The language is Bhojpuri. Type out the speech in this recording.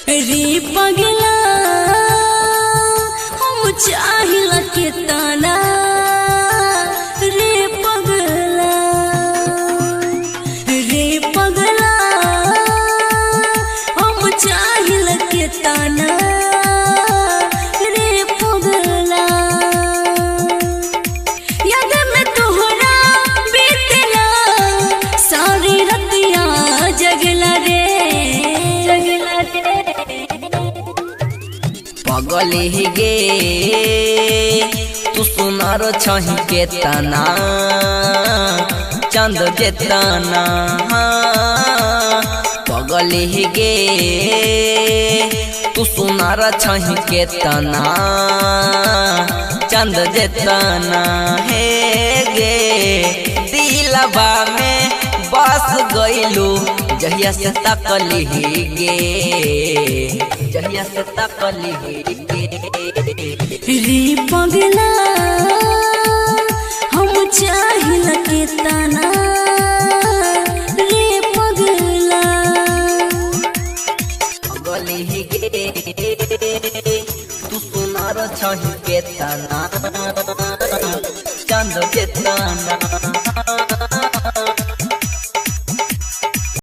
रे पगला हम चाहिला के ताना रे पगला हम चाहिला के ताना रे पगला याद में तोहरा बीतला सारी रतिया जगला रे पगली गे तू सुनार छही के तना चंद के तना पगली गे तू सुनार छही के तना चंद जे तना हे गे दिलवा में बस गइलू जहिया से तकली गे जहिया से तकली गे रे पगला हम चाहिला के ताना रे पगला पगली गे तू सुनार छही के तना चंद के तना